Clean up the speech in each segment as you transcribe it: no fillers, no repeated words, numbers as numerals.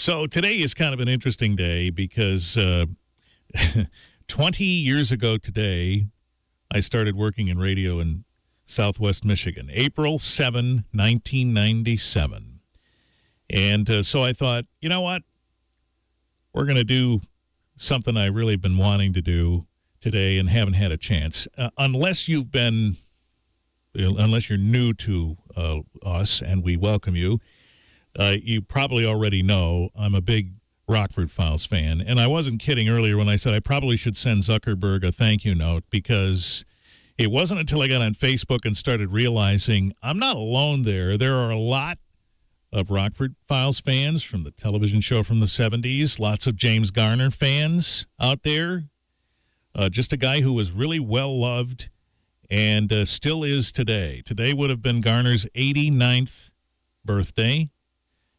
So today is kind of an interesting day because 20 years ago today, I started working in radio in Southwest Michigan, April 7, 1997. And so I thought, you know what? We're going to do something I've really been wanting to do today and haven't had a chance. Unless you're new to us, and we welcome you, you probably already know I'm a big Rockford Files fan. And I wasn't kidding earlier when I said I probably should send Zuckerberg a thank you note, because it wasn't until I got on Facebook and started realizing I'm not alone there. There are a lot of Rockford Files fans from the television show from the 70s, lots of James Garner fans out there. Just a guy who was really well-loved and still is today. Today would have been Garner's 89th birthday.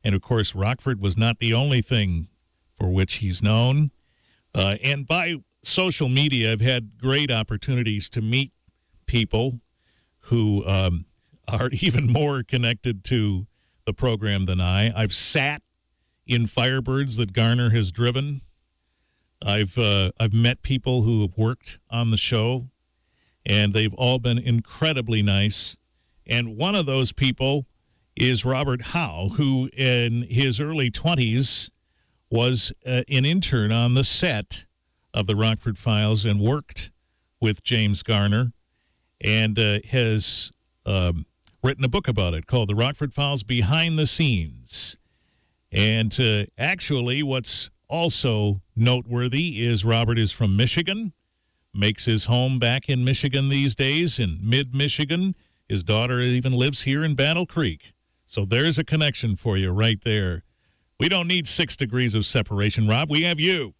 And, of course, Rockford was not the only thing for which he's known. And by social media, I've had great opportunities to meet people who are even more connected to the program than I. I've sat in Firebirds that Garner has driven. I've met people who have worked on the show, and they've all been incredibly nice. And one of those people is Robert Howe, who in his early 20s was an intern on the set of the Rockford Files and worked with James Garner, and has written a book about it called The Rockford Files Behind the Scenes. And actually, what's also noteworthy is Robert is from Michigan, makes his home back in Michigan these days, in mid-Michigan. His daughter even lives here in Battle Creek. So there's a connection for you right there. We don't need 6 degrees of separation, Rob. We have you.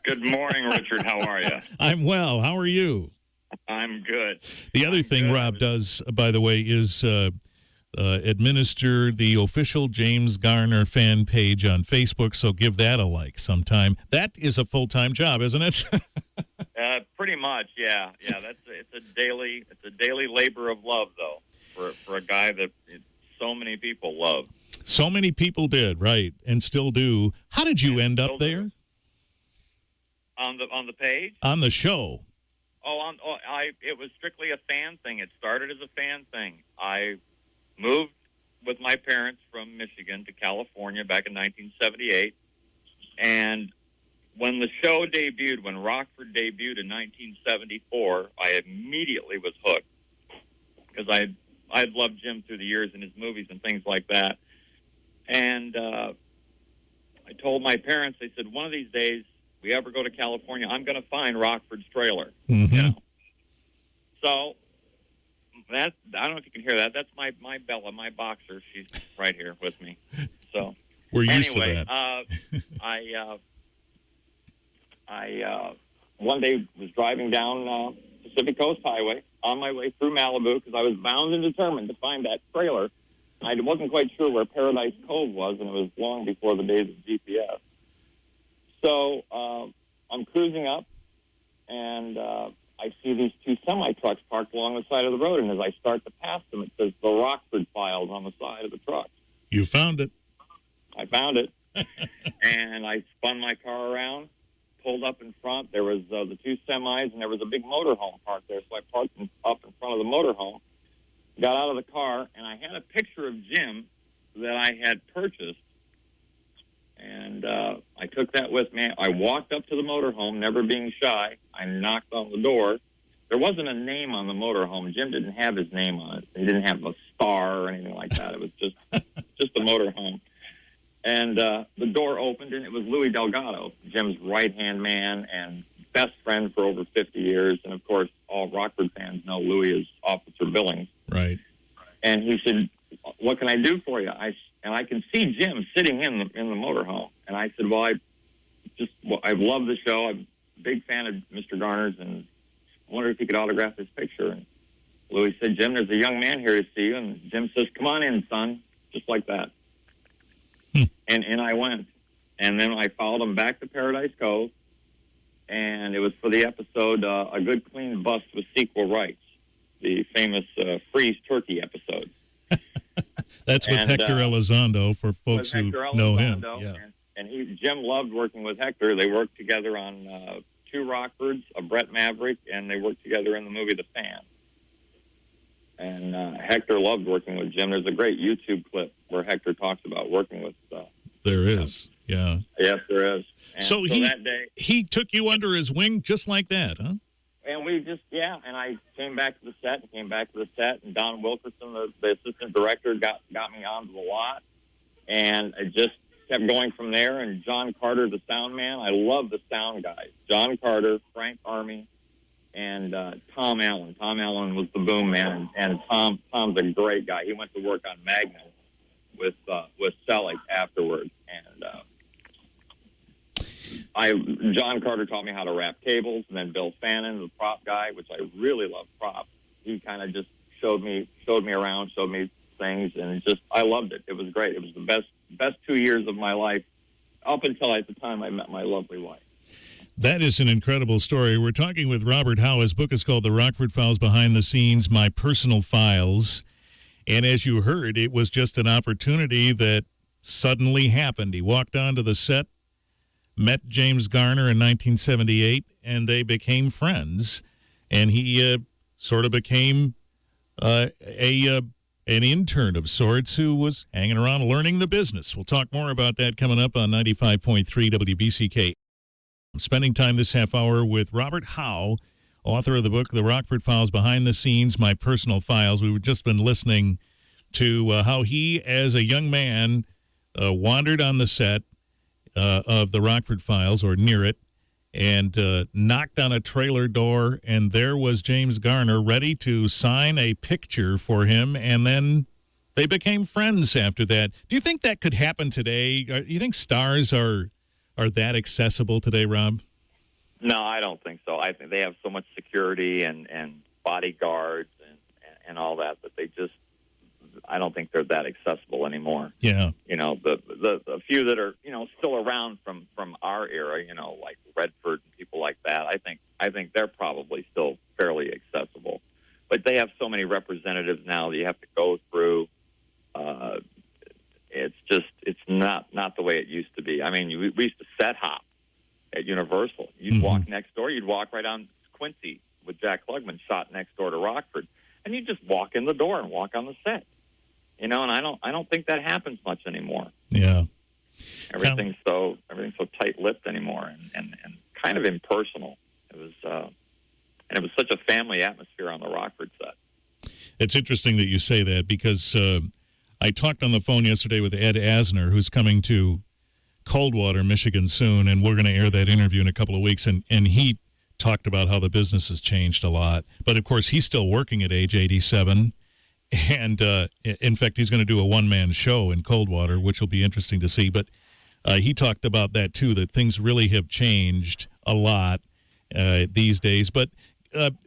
Good morning, Richard. How are you? I'm well. How are you? I'm good. The other thing Rob does, by the way, is administer the official James Garner fan page on Facebook, so give that a like sometime. That is a full-time job, isn't it? Pretty much, yeah. Yeah, it's a daily labor of love, though, for a guy that so many people love. So many people did, right, and still do. How did you end up there? On the page? On the show. It was strictly a fan thing. It started as a fan thing. I moved with my parents from Michigan to California back in 1978, and when the show debuted, when Rockford debuted in 1974, I immediately was hooked, because I'd loved Jim through the years in his movies and things like that. And I told my parents, I said, one of these days, we ever go to California, I'm going to find Rockford's trailer. Mm-hmm. You know? So I don't know if you can hear that. That's my Bella, my boxer. She's right here with me. So we're used to that. I one day was driving down Pacific Coast Highway on my way through Malibu, because I was bound and determined to find that trailer. I wasn't quite sure where Paradise Cove was, and it was long before the days of GPS. So I'm cruising up, and I see these 2 semi-trucks parked along the side of the road, and as I start to pass them, it says The Rockford Files on the side of the truck. You found it. I found it, and I spun my car around, pulled up in front. There was the 2 semis, and there was a big motorhome parked there, so I parked up in front of the motorhome, got out of the car, and I had a picture of Jim that I had purchased, and I took that with me. I walked up to the motorhome, never being shy. I knocked on the door. There wasn't a name on the motorhome. Jim didn't have his name on it. He didn't have a star or anything like that. It was just a motorhome. And the door opened, and it was Louis Delgado, Jim's right-hand man and best friend for over 50 years. And, of course, all Rockford fans know Louis is Officer Billings. Right. And he said, what can I do for you? And I can see Jim sitting in the motorhome. And I said, well, I love the show. I'm a big fan of Mr. Garner's, and I wonder if he could autograph his picture. And Louis said, Jim, there's a young man here to see you. And Jim says, come on in, son, just like that. And I went. And then I followed him back to Paradise Cove, and it was for the episode A Good Clean Bust with Sequel Rights, the famous Freeze Turkey episode. That's with Hector Elizondo, for folks who know him. Yeah. And Jim loved working with Hector. They worked together on 2 Rockfords, a Brett Maverick, and they worked together in the movie The Fan. And Hector loved working with Jim. There's a great YouTube clip where Hector talks about working with. There is, yeah. Yes, there is. And so that day, he took you under his wing just like that, huh? And we just, and I came back to the set, and Don Wilkerson, the assistant director, got me onto the lot, and I just kept going from there. And John Carter, the sound man, I love the sound guys. John Carter, Frank Army, and Tom Allen. Tom Allen was the boom man, and Tom's a great guy. He went to work on Magnum with Selig afterwards, and John Carter taught me how to wrap cables, and then Bill Fannin, the prop guy, which I really love props. He kind of just showed me around, showed me things, and I loved it. It was great. It was the best 2 years of my life, up until at the time I met my lovely wife. That is an incredible story. We're talking with Robert Howe. His book is called The Rockford Files Behind the Scenes, My Personal Files. And as you heard, it was just an opportunity that suddenly happened. He walked onto the set, met James Garner in 1978, and they became friends. And he sort of became an intern of sorts who was hanging around learning the business. We'll talk more about that coming up on 95.3 WBCK. I'm spending time this half hour with Robert Howe, author of the book, The Rockford Files Behind the Scenes, My Personal Files. We've just been listening to how he, as a young man, wandered on the set of The Rockford Files, or near it, and knocked on a trailer door, and there was James Garner ready to sign a picture for him, and then they became friends after that. Do you think that could happen today? Do you think stars are that accessible today, Rob? No, I don't think so. I think they have so much security and bodyguards and all that they just, I don't think they're that accessible anymore. Yeah. You know, the few that are, still around from our era, like Redford and people like that, I think they're probably still fairly accessible. But they have so many representatives now that you have to go through. It's not the way it used to be. I mean, we used to set hop at Universal. You'd walk next door. You'd walk right on Quincy with Jack Klugman, shot next door to Rockford, and you just walk in the door and walk on the set. And I don't think that happens much anymore. Yeah, everything's so tight-lipped anymore and kind of impersonal. It was and it was such a family atmosphere on the Rockford set. It's interesting that you say that because I talked on the phone yesterday with Ed Asner, who's coming to Coldwater, Michigan soon, and we're going to air that interview in a couple of weeks, and he talked about how the business has changed a lot. But, of course, he's still working at age 87, and, in fact, he's going to do a one-man show in Coldwater, which will be interesting to see. But he talked about that, too, that things really have changed a lot these days. But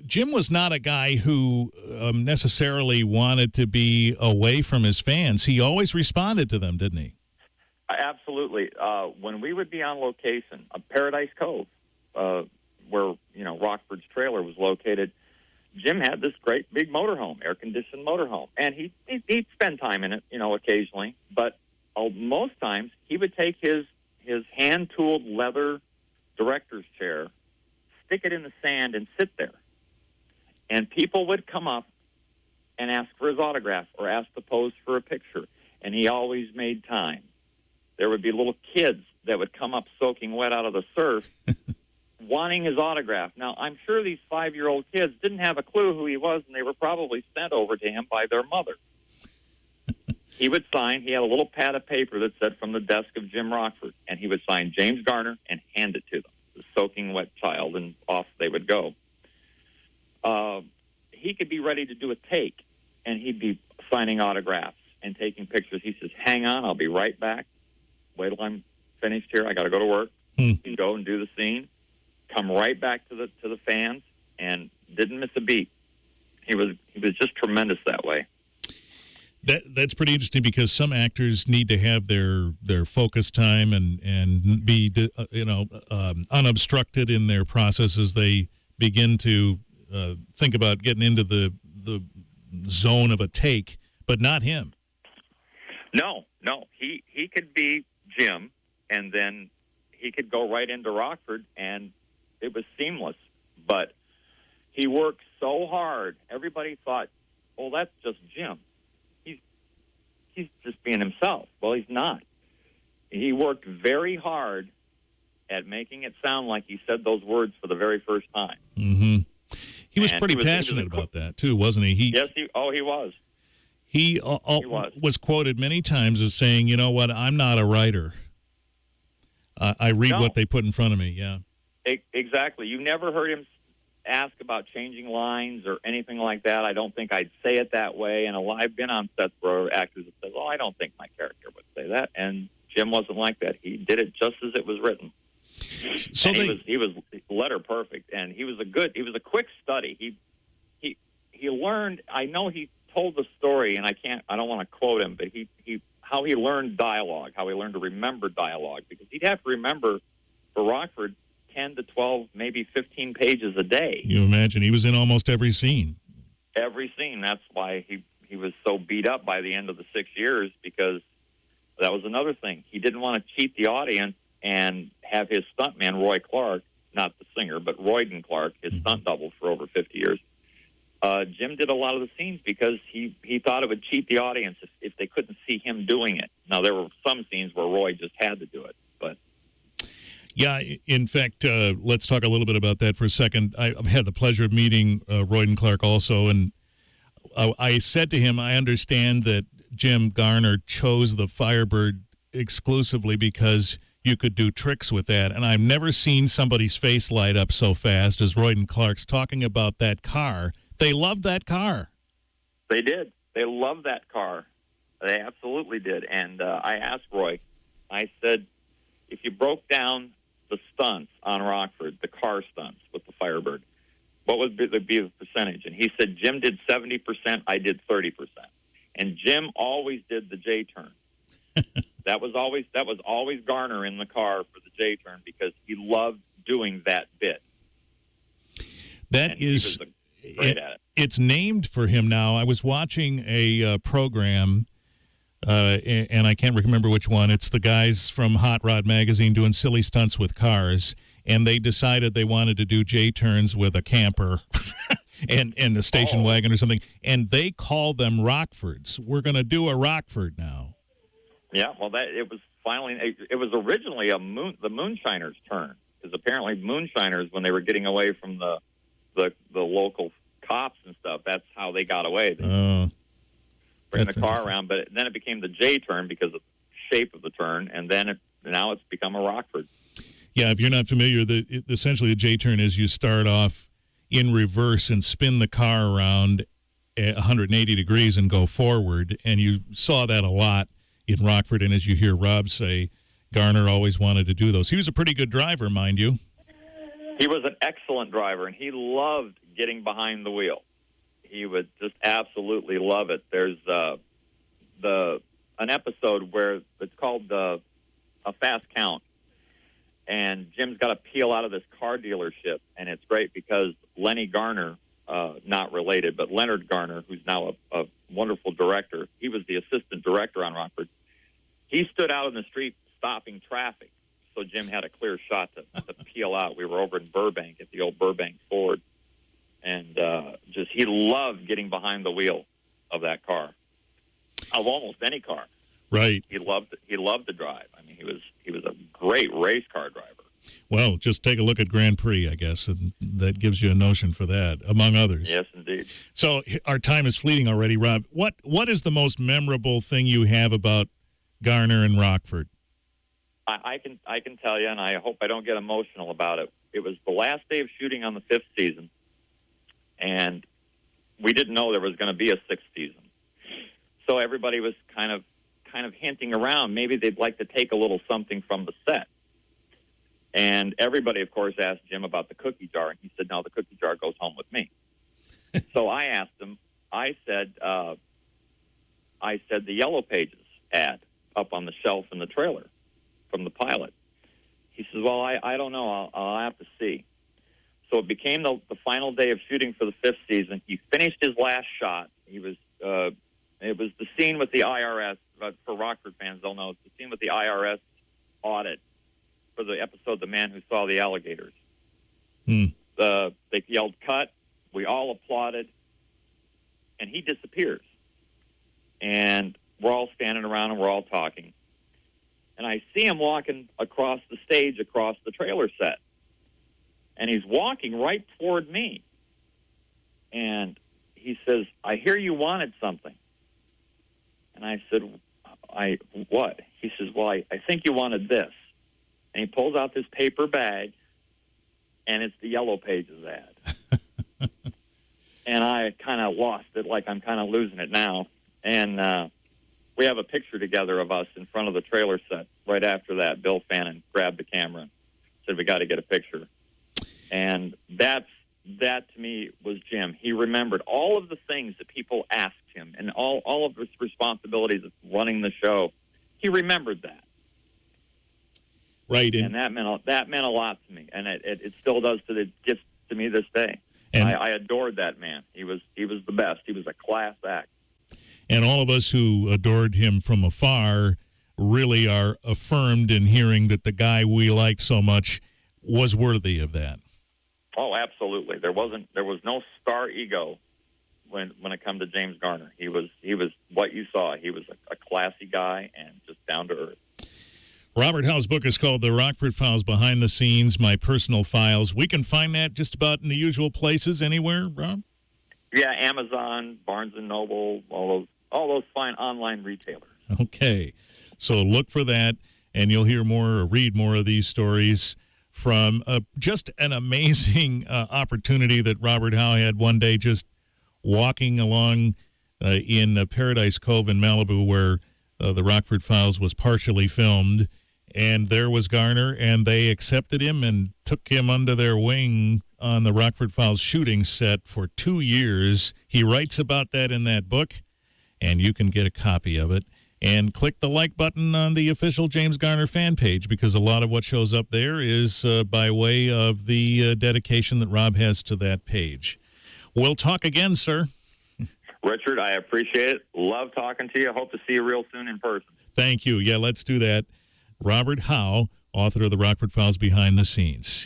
Jim was not a guy who necessarily wanted to be away from his fans. He always responded to them, didn't he? Absolutely. When we would be on location, Paradise Cove, where Rockford's trailer was located, Jim had this great big motorhome, air-conditioned motorhome, and he'd spend time in it, occasionally. But most times he would take his hand-tooled leather director's chair, stick it in the sand, and sit there. And people would come up and ask for his autograph or ask to pose for a picture, and he always made time. There would be little kids that would come up soaking wet out of the surf wanting his autograph. Now, I'm sure these 5-year-old kids didn't have a clue who he was, and they were probably sent over to him by their mother. He would sign. He had a little pad of paper that said, "From the desk of Jim Rockford," and he would sign James Garner and hand it to them, the soaking wet child, and off they would go. He could be ready to do a take, and he'd be signing autographs and taking pictures. He says, "Hang on, I'll be right back. Wait till I'm finished here. I got to go to work." He'd go and do the scene, come right back to the fans, and didn't miss a beat. He was just tremendous that way. That's pretty interesting because some actors need to have their focus time and be unobstructed in their process as they begin to think about getting into the zone of a take, but not him. No, he could be Jim and then he could go right into Rockford, and it was seamless. But he worked so hard. Everybody thought, "Oh, that's just Jim. He's just being himself." Well, he's not. He worked very hard at making it sound like he said those words for the very first time. Mm-hmm. He was pretty passionate about that too, wasn't he? He was. He was quoted many times as saying, "You know what? I'm not a writer. I read what they put in front of me." Yeah. Exactly. You never heard him ask about changing lines or anything like that. I don't think I'd say it that way. And I've been on sets where actors have said, "Well, I don't think my character would say that." And Jim wasn't like that. He did it just as it was written. So he was letter perfect, and he was a quick study. He learned. I know he told the story, and I don't want to quote him, but how he learned dialogue, how he learned to remember dialogue, because he'd have to remember for Rockford 10 to 12, maybe 15 pages a day. You imagine he was in almost every scene. Every scene. That's why he was so beat up by the end of the 6 years, because that was another thing. He didn't want to cheat the audience and have his stuntman, Roy Clark, not the singer, but Royden Clark, his stunt double for over 50 years. Jim did a lot of the scenes because he thought it would cheat the audience if they couldn't see him doing it. Now, there were some scenes where Roy just had to do it, but... Yeah, in fact, let's talk a little bit about that for a second. I've had the pleasure of meeting Royden Clark also, and I said to him, I understand that Jim Garner chose the Firebird exclusively because you could do tricks with that, and I've never seen somebody's face light up so fast as Royden Clark's talking about that car. They loved that car. They did. They loved that car. They absolutely did. And I asked Roy, I said, if you broke down the stunts on Rockford, the car stunts with the Firebird, what would be the percentage? And he said, Jim did 70%, I did 30%. And Jim always did the J-turn. That was always Garner in the car for the J-turn because he loved doing that bit. He was great at it. It's named for him now. I was watching a program, and I can't remember which one. It's the guys from Hot Rod Magazine doing silly stunts with cars, and they decided they wanted to do J-turns with a camper and a station wagon or something, and they called them Rockfords. We're going to do a Rockford now. Yeah, well, it was originally the Moonshiners' turn, because apparently Moonshiners, when they were getting away from the local cops and stuff, that's how they got away. They bring the car around, but then it became the J turn because of the shape of the turn, and then now it's become a Rockford. Yeah, if you're not familiar, essentially the J turn is you start off in reverse and spin the car around at 180 degrees and go forward, and you saw that a lot in Rockford, and as you hear Rob say, Garner always wanted to do those. He was a pretty good driver, mind you. He was an excellent driver, and he loved getting behind the wheel. He would just absolutely love it. There's an episode where it's called A Fast Count, and Jim's got to peel out of this car dealership, and it's great because Lenny Garner, not related, but Leonard Garner, who's now a wonderful director, he was the assistant director on Rockford. He stood out in the street stopping traffic, so Jim had a clear shot to peel out. We were over in Burbank at the old Burbank Ford, and he loved getting behind the wheel of that car, of almost any car. Right. He loved to drive. I mean, he was a great race car driver. Well, just take a look at Grand Prix, I guess, and that gives you a notion for that, among others. Yes, indeed. So our time is fleeting already, Rob. What is the most memorable thing you have about Garner and Rockford? I can tell you, and I hope I don't get emotional about it. It was the last day of shooting on the 5th season, and we didn't know there was going to be a 6th season. So everybody was kind of hinting around maybe they'd like to take a little something from the set. And everybody, of course, asked Jim about the cookie jar, and he said, no, the cookie jar goes home with me. So I asked him, I said the Yellow Pages ad up on the shelf in the trailer from the pilot. He says, well, I don't know. I'll have to see. So it became the final day of shooting for the 5th season. He finished his last shot. It was the scene with the IRS. For Rockford fans, they'll know it's the scene with the IRS audit for the episode The Man Who Saw the Alligators. Hmm. They yelled, cut. We all applauded. And he disappears. And we're all standing around and we're all talking. And I see him walking across the stage, across the trailer set. And he's walking right toward me. And he says, I hear you wanted something. And I said, what? He says, well, I think you wanted this. And he pulls out this paper bag, and it's the Yellow Pages ad. And I kind of lost it, like I'm kind of losing it now. And we have a picture together of us in front of the trailer set. Right after that, Bill Fannin grabbed the camera and said, we got to get a picture. And that to me was Jim. He remembered all of the things that people asked him and all of his responsibilities of running the show. He remembered that. Right. And that meant a lot to me. And it still does gets to me this day. And I adored that man. He was the best. He was a class act. And all of us who adored him from afar really are affirmed in hearing that the guy we like so much was worthy of that. Oh, absolutely. There was no star ego when it come to James Garner. He was what you saw. He was a classy guy and just down to earth. Robert Howe's book is called The Rockford Files, Behind the Scenes, My Personal Files. We can find that just about in the usual places anywhere, Rob? Yeah, Amazon, Barnes & Noble, all those fine online retailers. Okay. So look for that, and you'll hear more or read more of these stories from just an amazing opportunity that Robert Howe had one day, just walking along in Paradise Cove in Malibu, where the Rockford Files was partially filmed. And there was Garner, and they accepted him and took him under their wing on the Rockford Files shooting set for 2 years. He writes about that in that book, and you can get a copy of it. And click the like button on the official James Garner fan page, because a lot of what shows up there is by way of the dedication that Rob has to that page. We'll talk again, sir. Richard, I appreciate it. Love talking to you. Hope to see you real soon in person. Thank you. Yeah, let's do that. Robert Howe, author of the Rockford Files Behind the Scenes.